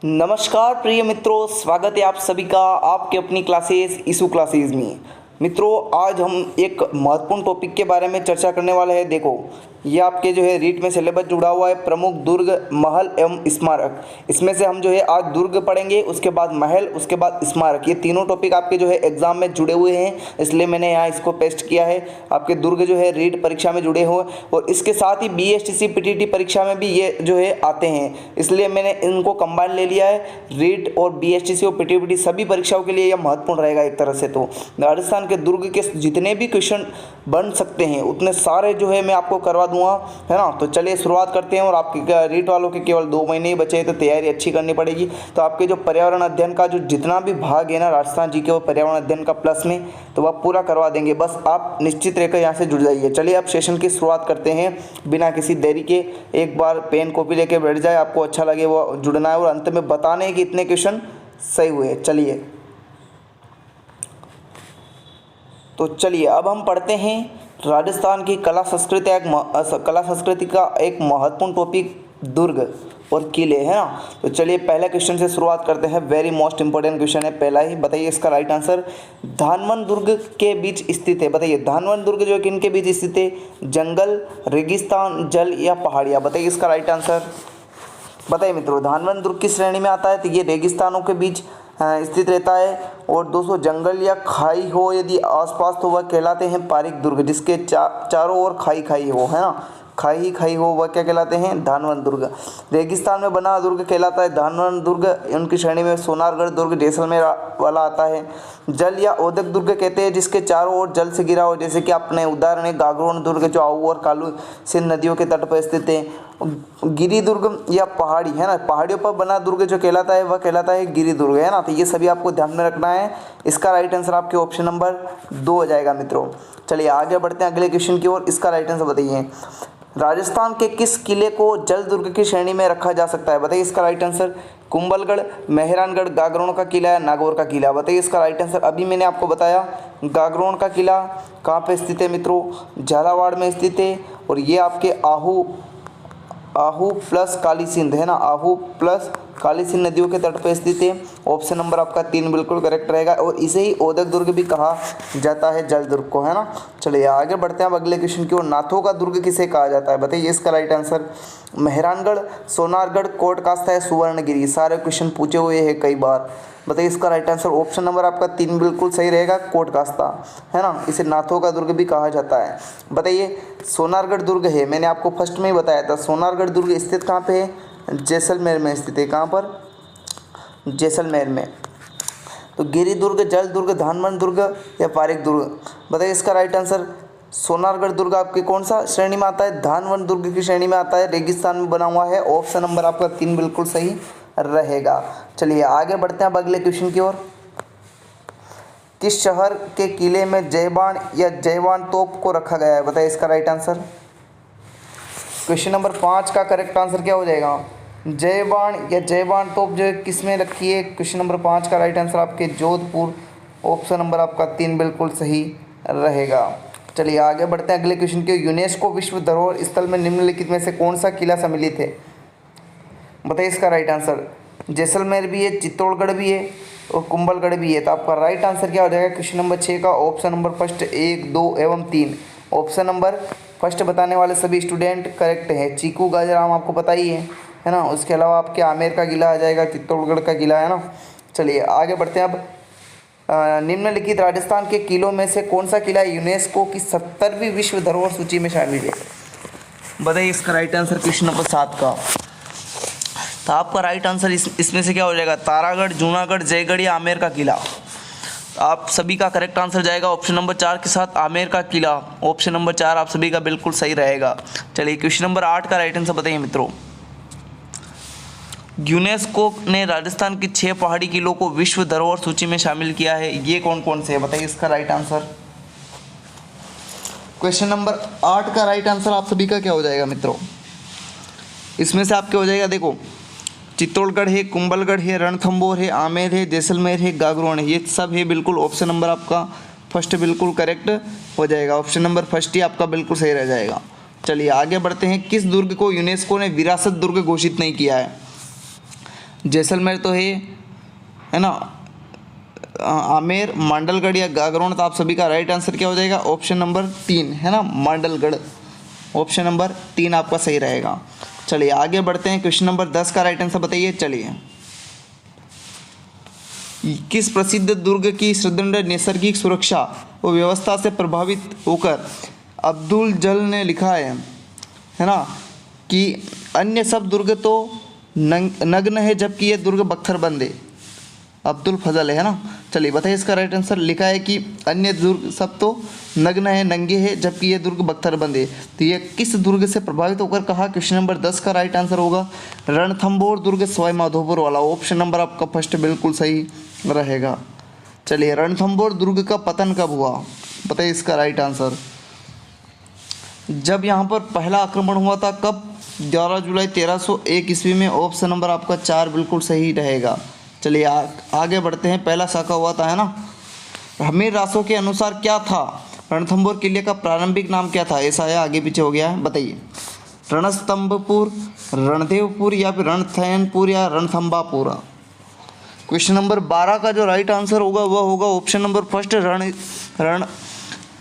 नमस्कार प्रिय मित्रों, स्वागत है आप सभी का आपके अपनी क्लासेस ईशु क्लासेस में। मित्रों, आज हम एक महत्वपूर्ण टॉपिक के बारे में चर्चा करने वाले हैं। देखो, ये आपके जो है रीट में सिलेबस जुड़ा हुआ है, प्रमुख दुर्ग, महल एवं स्मारक। इसमें से हम जो है आज दुर्ग पढ़ेंगे, उसके बाद महल, उसके बाद स्मारक। ये तीनों टॉपिक आपके जो है एग्जाम में जुड़े हुए हैं, इसलिए मैंने यहाँ इसको पेस्ट किया है। आपके दुर्ग जो है रीट परीक्षा में जुड़े हुए, और इसके साथ ही BSTC PTT परीक्षा में भी ये जो है आते हैं, इसलिए मैंने इनको कंबाइन ले लिया है। रीट और BSTC और PTPT सभी परीक्षाओं के लिए यह महत्वपूर्ण रहेगा एक तरह से। तो राजस्थान के दुर्ग के जितने भी क्वेश्चन बन सकते हैं उतने सारे जो है मैं आपको करवा दूंगा, है ना। तो चलिए शुरुआत करते हैं। और आपके रीट वालों के केवल 2 महीने ही बचे हैं, तो तैयारी अच्छी करनी पड़ेगी। तो आपके जो पर्यावरण अध्ययन का जो जितना भी भाग है ना राजस्थान जी के, वो पर्यावरण अध्ययन का प्लस में, तो वह पूरा करवा देंगे। बस आप निश्चित रहकर यहाँ से जुड़ जाइए। चलिए अब सेशन की शुरुआत करते हैं बिना किसी देरी के। एक बार पेन कॉपी लेके बैठ जाए, आपको अच्छा लगे वो जुड़ना है और अंत में बताने हैं कि इतने क्वेश्चन सही हुए। चलिए तो चलिए अब हम पढ़ते हैं राजस्थान की कला संस्कृति का एक महत्वपूर्ण टॉपिक दुर्ग और किले, है ना। तो चलिए पहले क्वेश्चन से शुरुआत करते हैं। वेरी मोस्ट इंपॉर्टेंट क्वेश्चन है पहला ही। बताइए इसका राइट आंसर। धानवन दुर्ग के बीच स्थित है। बताइए धानवन दुर्ग जो है किन के बीच स्थित है? जंगल, रेगिस्तान, जल या पहाड़ियाँ? बताइए इसका राइट आंसर। बताइए मित्रों, धानवन दुर्ग किस श्रेणी में आता है? तो ये रेगिस्तानों के बीच स्थित रहता है। और दोस्तों, जंगल या खाई हो यदि आसपास तो वह कहलाते हैं पारिक दुर्ग, जिसके चारों ओर खाई खाई हो, है ना, खाई ही खाई हो, वह क्या कहलाते हैं? धानवन दुर्ग। रेगिस्तान में बना दुर्ग कहलाता है धानवन दुर्ग। उनकी श्रेणी में सोनारगढ़ दुर्ग जैसलमेर वाला आता है। जल या औदक दुर्ग कहते हैं जिसके चारों ओर जल से घिरा हो, जैसे कि अपने उदाहरण है गागरोन दुर्ग जो आऊ और कालू सिंध नदियों के तट पर स्थित है। गिरी दुर्ग या पहाड़ी, है ना, पहाड़ियों पर बना दुर्ग जो कहलाता है वह कहलाता है गिरी दुर्ग, है ना। तो ये सभी आपको ध्यान में रखना है। इसका राइट आंसर आपके ऑप्शन नंबर 2 हो जाएगा मित्रों। चलिए आगे बढ़ते हैं अगले क्वेश्चन की ओर। इसका राइट आंसर बताइए। राजस्थान के किस किले को जल दुर्ग की श्रेणी में रखा जा सकता है? बताइए इसका राइट आंसर। कुंभलगढ़, मेहरानगढ़, गागरोन का किला या नागौर का किला? बताइए इसका राइट आंसर। अभी मैंने आपको बताया गागरोन का किला कहाँ पे स्थित है मित्रों? झालावाड़ में स्थित है। और ये आपके आहू प्लस काली सिंध, है ना, आहू प्लस काली सिंध नदियों के तट पर स्थित है। ऑप्शन नंबर आपका 3 बिल्कुल करेक्ट रहेगा। और इसे ही औदक दुर्ग भी कहा जाता है, जल दुर्ग को, है ना। चलिए आगे बढ़ते हैं अब अगले क्वेश्चन की ओर। नाथों का दुर्ग किसे कहा जाता है? बताइए इसका राइट आंसर। मेहरानगढ़, सोनारगढ़, कोट कास्ता है, सुवर्णगिरी? सारे क्वेश्चन पूछे हुए हैं कई बार। बताइए इसका राइट आंसर। ऑप्शन नंबर आपका 3 बिल्कुल सही रहेगा, कोट कास्ता, है ना। इसे नाथों का दुर्ग भी कहा जाता है। बताइए सोनारगढ़ दुर्ग है, मैंने आपको फर्स्ट में ही बताया था। सोनारगढ़ दुर्ग स्थित कहाँ पे है? जैसलमेर में स्थित है। कहाँ पर? जैसलमेर में। तो गिरी दुर्ग, जल दुर्ग, धानवन दुर्ग या पारिक दुर्ग? बताइए इसका राइट आंसर। सोनारगढ़ दुर्ग आपके कौन सा श्रेणी में आता है? धानवन दुर्ग की श्रेणी में आता है, रेगिस्तान में बना हुआ है। ऑप्शन नंबर आपका 3 बिल्कुल सही रहेगा। चलिए आगे बढ़ते हैं अब अगले क्वेश्चन की ओर। किस शहर के किले में जयबान या जयवान तोप को रखा गया है? बताइए इसका राइट आंसर। क्वेश्चन नंबर 5 का करेक्ट आंसर क्या हो जाएगा? जयबान या जयवान तोप जो है किस में रखी है? क्वेश्चन नंबर 5 का राइट आंसर आपके जोधपुर। ऑप्शन नंबर आपका 3 बिल्कुल सही रहेगा। चलिए आगे बढ़ते हैं अगले क्वेश्चन के। यूनेस्को विश्व धरोहर स्थल में निम्नलिखित में से कौन सा किला सम्मिलित है? बताइए इसका राइट आंसर। जैसलमेर भी है, चित्तौड़गढ़ भी है और कुंभलगढ़ भी है। तो आपका राइट आंसर क्या हो जाएगा क्वेश्चन नंबर 6 का? ऑप्शन नंबर फर्स्ट 1, 2 एवं 3। ऑप्शन नंबर फर्स्ट बताने वाले सभी स्टूडेंट करेक्ट है। चीकू गाजर आम आपको पता ही है ना। उसके अलावा आपके आमेर का किला आ जाएगा, चित्तौड़गढ़ का किला, है ना। चलिए आगे बढ़ते हैं अब। निम्नलिखित राजस्थान के किलों में से कौन सा किला यूनेस्को की 70वीं विश्व धरोहर सूची में शामिल है? बताइए इसका राइट आंसर क्वेश्चन नंबर 7 का। तो आपका राइट आंसर इसमें से क्या हो जाएगा? तारागढ़, जूनागढ़, जयगढ़ या आमेर का किला? आप सभी का करेक्ट आंसर जाएगा ऑप्शन नंबर 4 के साथ, आमेर का किला। ऑप्शन नंबर 4 आप सभी का बिल्कुल सही रहेगा। चलिए क्वेश्चन नंबर 8 का राइट आंसर बताइए मित्रों। यूनेस्को ने राजस्थान की 6 पहाड़ी किलों को विश्व धरोहर सूची में शामिल किया है। ये कौन कौन से है? बताइए इसका राइट आंसर। क्वेश्चन नंबर 8 का राइट आंसर आप सभी का क्या हो जाएगा मित्रों? इसमें से आपके हो जाएगा, देखो, चित्तौड़गढ़ है, कुंभलगढ़ है, रणथंभौर है, आमेर है, जैसलमेर है, गागरोन है। ये सब है बिल्कुल। ऑप्शन नंबर आपका फर्स्ट बिल्कुल करेक्ट हो जाएगा। ऑप्शन नंबर फर्स्ट ही आपका बिल्कुल सही रह जाएगा। चलिए आगे बढ़ते हैं। किस दुर्ग को यूनेस्को ने विरासत दुर्ग घोषित नहीं किया है? जैसलमेर तो है ना, आमेर, मांडलगढ़ या गागरोन। तो आप सभी का राइट आंसर क्या हो जाएगा? ऑप्शन नंबर 3 है ना, मांडलगढ़। ऑप्शन नंबर 3 आपका सही रहेगा। चलिए आगे बढ़ते हैं, क्वेश्चन नंबर 10 का राइट आंसर बताइए। चलिए, किस प्रसिद्ध दुर्ग की सुदृढ़ नैसर्गिक सुरक्षा और व्यवस्था से प्रभावित होकर अब्दुल जल ने लिखा है ना कि अन्य सब दुर्ग तो नग्न है जबकि ये दुर्ग बख्तरबंद है। अब्दुल फजल है ना। चलिए बताइए इसका राइट आंसर। लिखा है कि अन्य दुर्ग सब तो नग्न है, नंगे है, जबकि ये दुर्ग बख्तरबंद है। तो ये किस दुर्ग से प्रभावित होकर कहा? क्वेश्चन नंबर 10 का राइट आंसर होगा रणथंभौर दुर्ग, सवाई माधोपुर वाला। ऑप्शन नंबर आपका फर्स्ट बिल्कुल सही रहेगा। चलिए, रणथंभौर दुर्ग का पतन कब हुआ? बताइए इसका राइट आंसर। जब यहाँ पर पहला आक्रमण हुआ था, कब? 11 जुलाई 1301 ईस्वी में। ऑप्शन नंबर आपका 4 बिल्कुल सही रहेगा। चलिए आगे बढ़ते हैं। पहला शाखा हुआ था है ना। हमीर रासों के अनुसार क्या था? रणथंभौर किले का प्रारंभिक नाम क्या था? ऐसा है, आगे पीछे हो गया है, बताइए। रणस्तंभपुर, रणदेवपुर या फिर रणथैनपुर या रणथंभापुर। क्वेश्चन नंबर 12 का जो राइट आंसर होगा वह होगा ऑप्शन नंबर फर्स्ट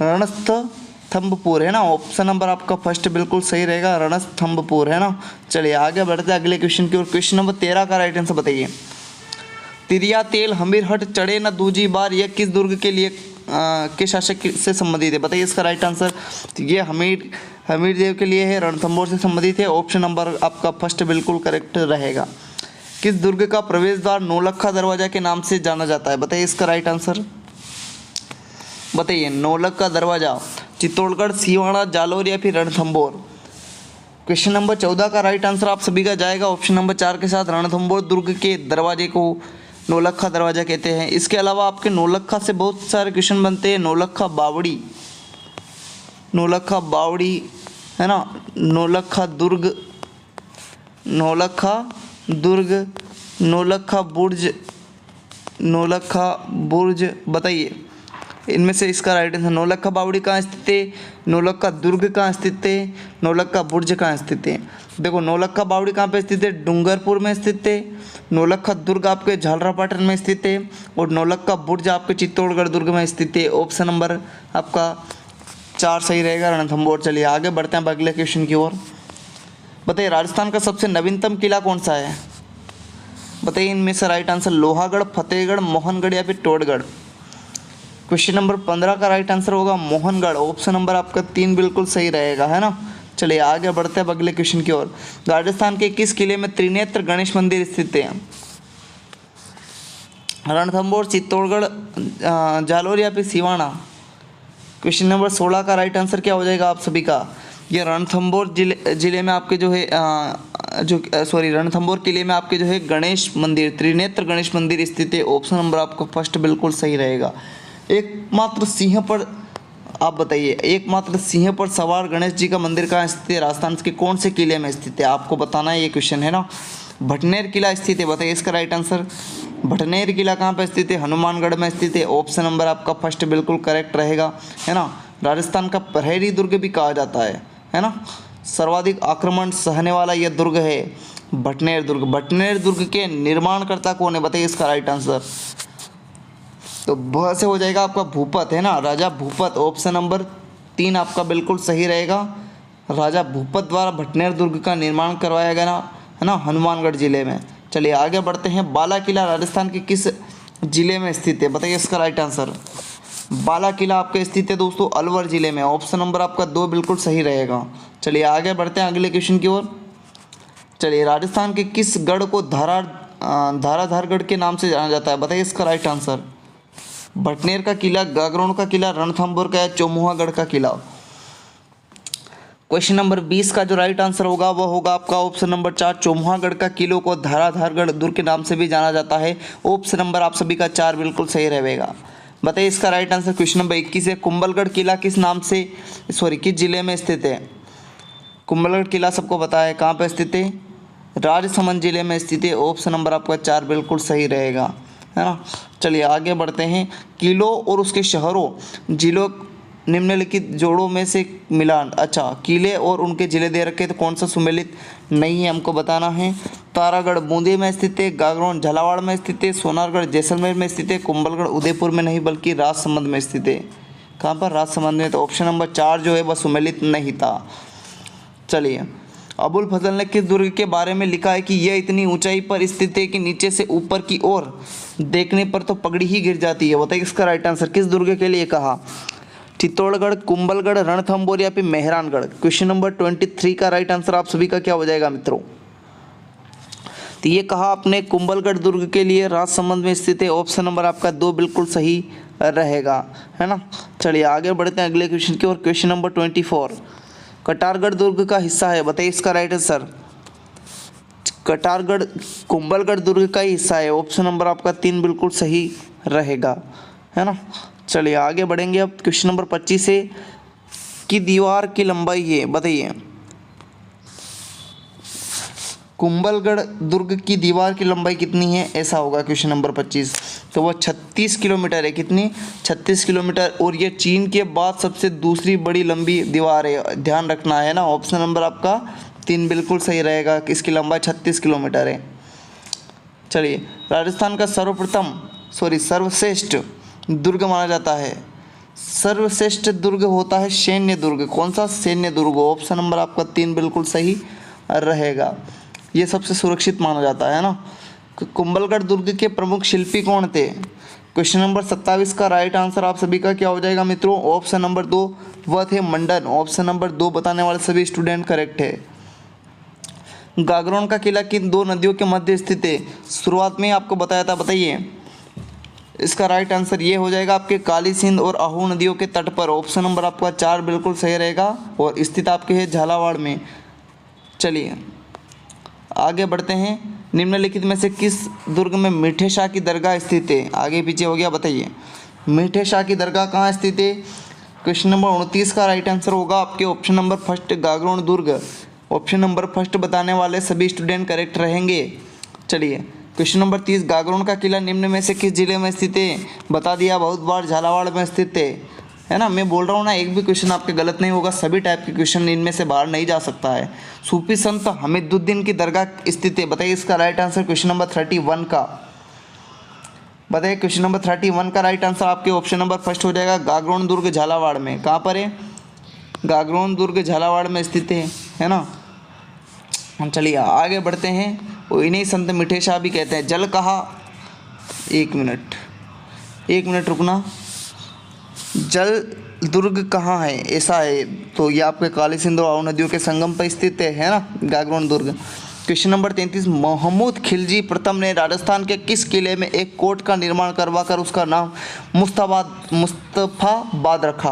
रणस्थंभपुर है ना। ऑप्शन नंबर आपका फर्स्ट बिल्कुल सही रहेगा, रणस्थंभपुर है ना। चलिए आगे बढ़ते हैं अगले क्वेश्चन की ओर। क्वेश्चन नंबर 13 का राइट आंसर बताइए। तिरिया तेल हमीरहट चढ़े न दूजी बार, यह किस दुर्ग के लिए के शासक से संबंधित है? बताइए इसका राइट आंसर। तो ये हमीर देव के लिए है, रणथंभौर से संबंधित है। ऑप्शन नंबर आपका फर्स्ट बिल्कुल करेक्ट रहेगा। किस दुर्ग का प्रवेश द्वार नौलखा दरवाजा के नाम से जाना जाता है? बताइए इसका राइट आंसर। बताइए, नौलखा दरवाजा चित्तौड़गढ़, सिवाड़ा, जालोर या फिर रणथंभौर। क्वेश्चन नंबर 14 का राइट आंसर आप सभी का जाएगा ऑप्शन नंबर 4 के साथ। रणथंभौर दुर्ग के दरवाजे को नौलखा दरवाजा कहते हैं। इसके अलावा आपके नौलखा से बहुत सारे क्वेश्चन बनते हैं। नौलखा बावड़ी है ना, नौलखा दुर्ग, नौलखा बुर्ज, बताइए इनमें से इसका राइट आंसर। नौलखा बावड़ी कहाँ स्थित है? नौलखा दुर्ग कहाँ स्थित है? नौलखा बुर्ज कहाँ स्थित है? देखो, नौलखा बावड़ी कहाँ पे स्थित है? डूंगरपुर में स्थित है। नौलखा दुर्ग आपके झालरापाटन में स्थित है और नौलखा बुर्ज आपके चित्तौड़गढ़ दुर्ग में स्थित है। ऑप्शन नंबर आपका 4 सही रहेगा, रणथंभौर। चलिए आगे बढ़ते हैं अगले क्वेश्चन की ओर। बताइए, राजस्थान का सबसे नवीनतम किला कौन सा है? बताइए इनमें से राइट आंसर। लोहागढ़, फतेहगढ़, मोहनगढ़ या फिर टोडगढ़। क्वेश्चन नंबर 15 का राइट आंसर होगा मोहनगढ़। ऑप्शन नंबर आपका 3 बिल्कुल सही रहेगा, है ना। चलिए आगे बढ़ते हैं अगले क्वेश्चन की ओर। राजस्थान के किस किले में त्रिनेत्र गणेश मंदिर स्थित है? रणथंभौर, चित्तौड़गढ़, जालोर या फिर सिवाना। क्वेश्चन नंबर 16 का राइट आंसर क्या हो जाएगा आप सभी का? ये रणथंभौर जिले में आपके जो है रणथंभौर किले में आपके जो है गणेश मंदिर, त्रिनेत्र गणेश मंदिर स्थित है। ऑप्शन नंबर आपका फर्स्ट बिल्कुल सही रहेगा। एकमात्र सिंह पर आप बताइए, एकमात्र सिंह पर सवार गणेश जी का मंदिर कहाँ स्थित है? राजस्थान के कौन से किले में स्थित है? आपको बताना है, ये क्वेश्चन है ना। भटनेर किला स्थित है, बताइए इसका राइट आंसर। भटनेर किला कहाँ पर स्थित है? हनुमानगढ़ में स्थित है। ऑप्शन नंबर आपका फर्स्ट बिल्कुल करेक्ट रहेगा, है ना। राजस्थान का प्रहरी दुर्ग भी कहा जाता है ना। सर्वाधिक आक्रमण सहने वाला यह दुर्ग है भटनेर दुर्ग। भटनेर दुर्ग के निर्माणकर्ता कौन है? बताइए इसका राइट आंसर। तो भ से हो जाएगा आपका भूपत, है ना, राजा भूपत। ऑप्शन नंबर 3 आपका बिल्कुल सही रहेगा। राजा भूपत द्वारा भटनेर दुर्ग का निर्माण करवाया गया, है ना, हनुमानगढ़ जिले में। चलिए आगे बढ़ते हैं। बाला किला राजस्थान के किस जिले में स्थित है? बताइए इसका राइट आंसर। बाला किला आपके स्थित है दोस्तों अलवर जिले में। ऑप्शन नंबर आपका 2 बिल्कुल सही रहेगा। चलिए आगे बढ़ते हैं अगले क्वेश्चन की ओर। चलिए, राजस्थान के किस गढ़ को धाराधारगढ़ के नाम से जाना जाता है? बताइए इसका राइट आंसर। भटनेर का किला, गागरोन का किला, रणथंभौर का या चौमुहागढ़ का किला। क्वेश्चन नंबर 20 का जो राइट आंसर होगा वह होगा आपका ऑप्शन नंबर 4, चौमुहागढ़ का किलो को धाराधारगढ़ दुर्ग के नाम से भी जाना जाता है। ऑप्शन नंबर आप सभी का 4 बिल्कुल सही रहेगा। बताइए इसका राइट आंसर। क्वेश्चन नंबर 21 है, कुंभलगढ़ किला किस नाम से किस जिले में स्थित है? कुंभलगढ़ किला सबको पता है कहाँ पर स्थित है? राजसमंद जिले में स्थित है। ऑप्शन नंबर आपका 4 बिल्कुल सही रहेगा, है ना। चलिए आगे बढ़ते हैं। किलों और उसके शहरों, जिलों निम्नलिखित जोड़ों में से मिलान। अच्छा, किले और उनके जिले दे रखे तो कौन सा सुमेलित नहीं है हमको बताना है। तारागढ़ बूंदी में स्थित है, गागरोन झालावाड़ में स्थित है, सोनारगढ़ जैसलमेर में स्थित है, कुंभलगढ़ उदयपुर में नहीं बल्कि राजसमंद में स्थित है। कहाँ पर? राजसमंद में। तो ऑप्शन नंबर 4 जो है वह सुमेलित नहीं था। चलिए, अबुल फजल ने किस दुर्ग के बारे में लिखा है कि यह इतनी ऊंचाई पर स्थित है कि नीचे से ऊपर की ओर देखने पर तो पगड़ी ही गिर जाती है। बताइए इसका राइट आंसर किस दुर्ग के लिए कहा? चित्तौड़गढ़, कुंभलगढ़, रणथंभौर या फिर मेहरानगढ़। क्वेश्चन नंबर 23 का राइट आंसर आप सभी का क्या हो जाएगा मित्रों? तो ये कहा आपने कुंभलगढ़ दुर्ग के लिए राजसमंद में स्थित है। ऑप्शन नंबर आपका 2 बिल्कुल सही रहेगा, है ना। चलिए आगे बढ़ते हैं अगले क्वेश्चन की ओर। क्वेश्चन नंबर 24, कटारगढ़ दुर्ग का हिस्सा है। बताइए इसका राइट आंसर। कटारगढ़ कुंभलगढ़ दुर्ग का ही हिस्सा है। ऑप्शन नंबर आपका 3 बिल्कुल सही रहेगा, है ना। चलिए आगे बढ़ेंगे अब क्वेश्चन नंबर 25 से, की दीवार की लंबाई है। बताइए कुंभलगढ़ दुर्ग की दीवार की लंबाई कितनी है, ऐसा होगा क्वेश्चन नंबर 25। तो वह 36 किलोमीटर है। कितनी? 36 किलोमीटर। और ये चीन के बाद सबसे दूसरी बड़ी लंबी दीवार है, ध्यान रखना है ना। ऑप्शन नंबर आपका 3 बिल्कुल सही रहेगा। इसकी लंबाई 36 किलोमीटर है। चलिए, राजस्थान का सर्वश्रेष्ठ दुर्ग माना जाता है। सर्वश्रेष्ठ दुर्ग होता है सैन्य दुर्ग। कौन सा? सैन्य दुर्ग। ऑप्शन नंबर आपका 3 बिल्कुल सही रहेगा। ये सबसे सुरक्षित माना जाता है ना। कुंभलगढ़ दुर्ग के प्रमुख शिल्पी कौन थे? क्वेश्चन नंबर 27 का राइट आंसर आप सभी का क्या हो जाएगा मित्रों? ऑप्शन नंबर 2 वह थे मंडन। ऑप्शन नंबर 2 बताने वाले सभी स्टूडेंट करेक्ट है। गागरोन का किला किन 2 नदियों के मध्य स्थित है? शुरुआत में आपको बताया था, बताइए इसका राइट आंसर ये हो जाएगा आपके काली सिंध और आहू नदियों के तट पर। ऑप्शन नंबर आपका 4 बिल्कुल सही रहेगा और स्थित आपके है झालावाड़ में। चलिए आगे बढ़ते हैं। निम्नलिखित में से किस दुर्ग में मीठे शाह की दरगाह स्थित है? आगे पीछे हो गया, बताइए मीठे शाह की दरगाह कहाँ स्थित है? क्वेश्चन नंबर 29 का राइट आंसर होगा आपके ऑप्शन नंबर फर्स्ट, गागरोन दुर्ग। ऑप्शन नंबर फर्स्ट बताने वाले सभी स्टूडेंट करेक्ट रहेंगे। चलिए क्वेश्चन नंबर 30, गागरोन का किला निम्न में से किस जिले में स्थित है? बता दिया बहुत बार, झालावाड़ में स्थित है ना। मैं बोल रहा हूँ ना, एक भी क्वेश्चन आपके गलत नहीं होगा। सभी टाइप के क्वेश्चन इनमें से बाहर नहीं जा सकता है। सूफी संत हमीदुद्दीन की दरगाह स्थित है। बताइए इसका राइट आंसर क्वेश्चन नंबर 31 का। बताइए क्वेश्चन नंबर 31 का राइट आंसर आपके ऑप्शन नंबर फर्स्ट हो जाएगा, गागरोन दुर्ग झालावाड़ में। कहाँ पर है? गागरोन दुर्ग झालावाड़ में स्थित है ना। चलिए आगे बढ़ते हैं। वो इन्हीं संत मीठे शाह भी कहते हैं। जल कहा, एक मिनट रुकना। जल दुर्ग कहाँ है, ऐसा है तो ये आपके काली सिंध और आहू नदियों के संगम पर स्थित है ना, गागरोन दुर्ग। क्वेश्चन नंबर 33, महमूद खिलजी प्रथम ने राजस्थान के किस किले में एक कोर्ट का निर्माण करवाकर उसका नाम मुस्तफाबाद रखा?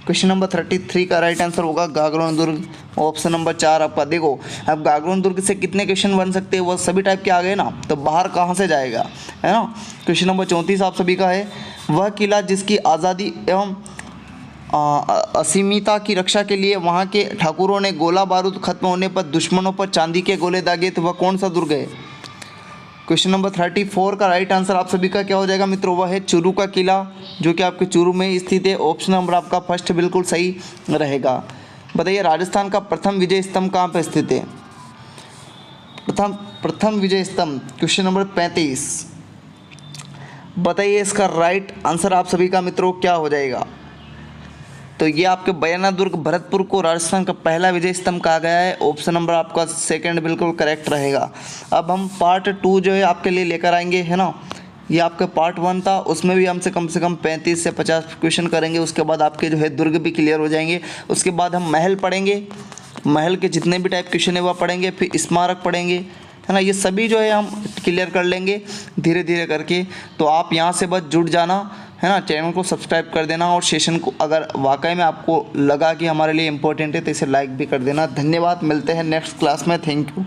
क्वेश्चन नंबर 33 का राइट आंसर होगा गागरोन दुर्ग। ऑप्शन नंबर 4 आपका। देखो अब गागरोन दुर्ग से कितने क्वेश्चन बन सकते हैं, वो सभी टाइप के आ गए ना, तो बाहर कहाँ से जाएगा, है ना। क्वेश्चन नंबर 34 आप सभी का है, वह किला जिसकी आज़ादी एवं असीमिता की रक्षा के लिए वहाँ के ठाकुरों ने गोला बारूद खत्म होने पर दुश्मनों पर चांदी के गोले दागे, तो वह कौन सा दुर्ग है? क्वेश्चन नंबर 34 का राइट आंसर आप सभी का क्या हो जाएगा मित्रों? वह है चूरू का किला, जो कि आपके चूरू में स्थित है। ऑप्शन नंबर आपका फर्स्ट बिल्कुल सही रहेगा। बताइए राजस्थान का प्रथम विजय स्तंभ कहाँ पर स्थित है? प्रथम विजय स्तंभ क्वेश्चन नंबर 35। बताइए इसका राइट आंसर आप सभी का मित्रों क्या हो जाएगा? तो ये आपके बयाना दुर्ग भरतपुर को राजस्थान का पहला विजय स्तंभ कहा गया है। ऑप्शन नंबर आपका सेकंड बिल्कुल करेक्ट रहेगा। अब हम पार्ट 2 जो है आपके लिए लेकर आएंगे, है ना। ये आपका पार्ट 1 था, उसमें भी हमसे कम से कम 35 से 50 क्वेश्चन करेंगे। उसके बाद आपके जो है दुर्ग भी क्लियर हो जाएंगे। उसके बाद हम महल पढ़ेंगे, महल के जितने भी टाइप क्वेश्चन है वह पढ़ेंगे, फिर स्मारक पढ़ेंगे, है ना। ये सभी जो है हम क्लियर कर लेंगे धीरे धीरे करके। तो आप यहाँ से बस जुड़ जाना, है ना। चैनल को सब्सक्राइब कर देना और सेशन को अगर वाकई में आपको लगा कि हमारे लिए इम्पोर्टेंट है तो इसे लाइक भी कर देना। धन्यवाद, मिलते हैं नेक्स्ट क्लास में। Thank you.